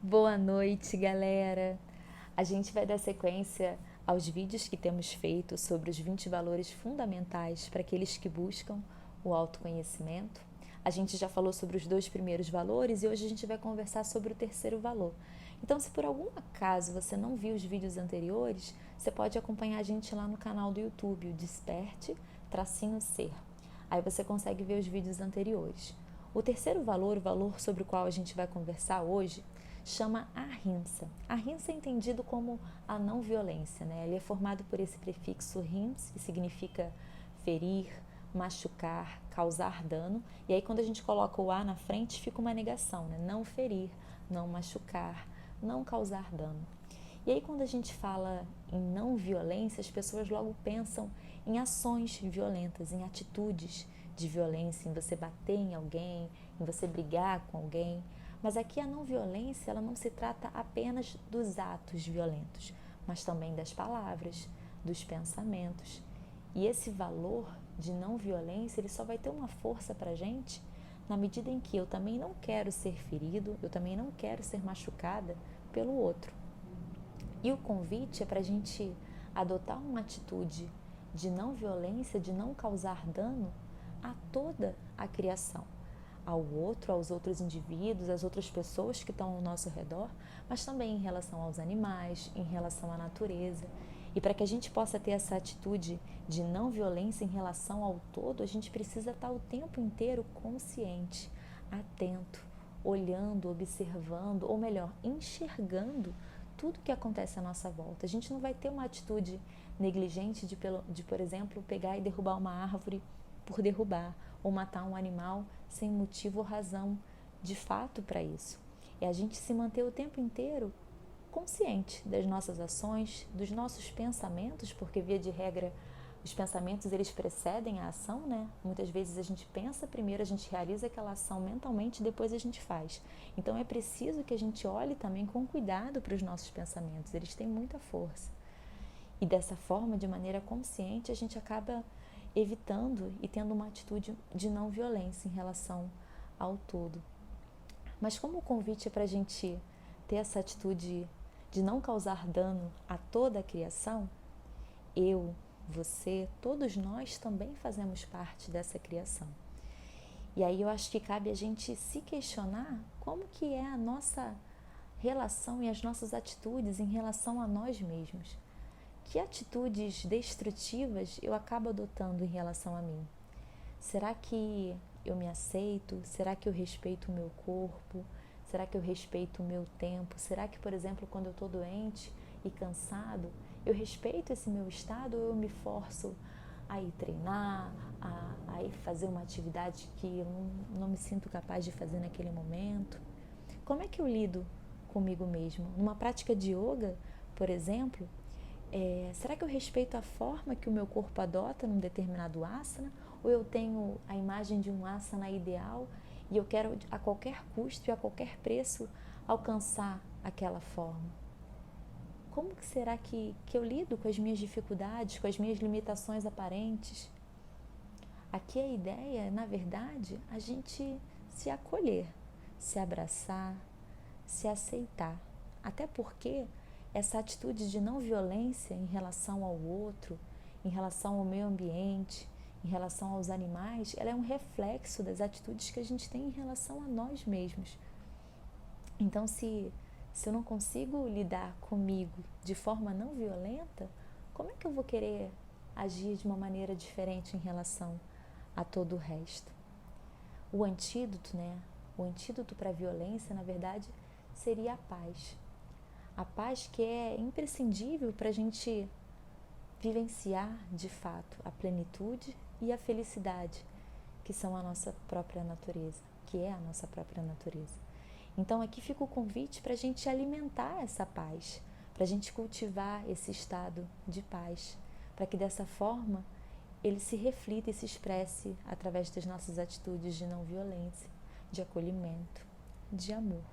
Boa noite, galera! A gente vai dar sequência aos vídeos que temos feito sobre os 20 valores fundamentais para aqueles que buscam o autoconhecimento. A gente já falou sobre os 2 primeiros valores e hoje a gente vai conversar sobre o terceiro valor. Então, se por algum acaso você não viu os vídeos anteriores, você pode acompanhar a gente lá no canal do YouTube, o Desperte-Ser. Aí você consegue ver os vídeos anteriores. O terceiro valor, o valor sobre o qual a gente vai conversar hoje, chama Ahimsa. Ahimsa é entendido como a não violência, né? Ele é formado por esse prefixo hims, que significa ferir, machucar, causar dano. E aí quando a gente coloca o A na frente, fica uma negação, né? Não ferir, não machucar, não causar dano. E aí quando a gente fala em não violência, as pessoas logo pensam em ações violentas, em atitudes de violência, em você bater em alguém, em você brigar com alguém. Mas aqui a não violência, ela não se trata apenas dos atos violentos, mas também das palavras, dos pensamentos. E esse valor de não violência, ele só vai ter uma força pra gente na medida em que eu também não quero ser ferido, eu também não quero ser machucada pelo outro. E o convite é para a gente adotar uma atitude de não violência, de não causar dano a toda a criação, ao outro, aos outros indivíduos, às outras pessoas que estão ao nosso redor, mas também em relação aos animais, em relação à natureza. E para que a gente possa ter essa atitude de não violência em relação ao todo, a gente precisa estar o tempo inteiro consciente, atento, olhando, observando, ou melhor, enxergando tudo que acontece à nossa volta. A gente não vai ter uma atitude negligente de, por exemplo, pegar e derrubar uma árvore por derrubar, ou matar um animal sem motivo ou razão de fato para isso. É a gente se manter o tempo inteiro consciente das nossas ações, dos nossos pensamentos, porque via de regra os pensamentos eles precedem a ação, né? Muitas vezes a gente pensa primeiro, a gente realiza aquela ação mentalmente e depois a gente faz. Então é preciso que a gente olhe também com cuidado para os nossos pensamentos, eles têm muita força. E dessa forma, de maneira consciente, a gente acaba evitando e tendo uma atitude de não violência em relação ao todo. Mas como o convite é para a gente ter essa atitude de não causar dano a toda a criação, eu, você, todos nós também fazemos parte dessa criação. E aí eu acho que cabe a gente se questionar como que é a nossa relação e as nossas atitudes em relação a nós mesmos. Que atitudes destrutivas eu acabo adotando em relação a mim? Será que eu me aceito? Será que eu respeito o meu corpo? Será que eu respeito o meu tempo? Será que, por exemplo, quando eu estou doente e cansado, eu respeito esse meu estado ou eu me forço a ir treinar, a ir fazer uma atividade que eu não me sinto capaz de fazer naquele momento? Como é que eu lido comigo mesmo? Numa prática de yoga, por exemplo, será que eu respeito a forma que o meu corpo adota num determinado asana? Ou eu tenho a imagem de um asana ideal e eu quero a qualquer custo e a qualquer preço alcançar aquela forma? Como que será que eu lido com as minhas dificuldades, com as minhas limitações aparentes? Aqui a ideia, na verdade, a gente se acolher, se abraçar, se aceitar. Até porque essa atitude de não violência em relação ao outro, em relação ao meio ambiente, em relação aos animais, ela é um reflexo das atitudes que a gente tem em relação a nós mesmos. Então, se eu não consigo lidar comigo de forma não violenta, como é que eu vou querer agir de uma maneira diferente em relação a todo o resto? O antídoto, né? O antídoto para a violência, na verdade, seria a paz. A paz que é imprescindível para a gente vivenciar de fato a plenitude e a felicidade, que são a nossa própria natureza, que é a nossa própria natureza. Então aqui fica o convite para a gente alimentar essa paz, para a gente cultivar esse estado de paz, para que dessa forma ele se reflita e se expresse através das nossas atitudes de não violência, de acolhimento, de amor.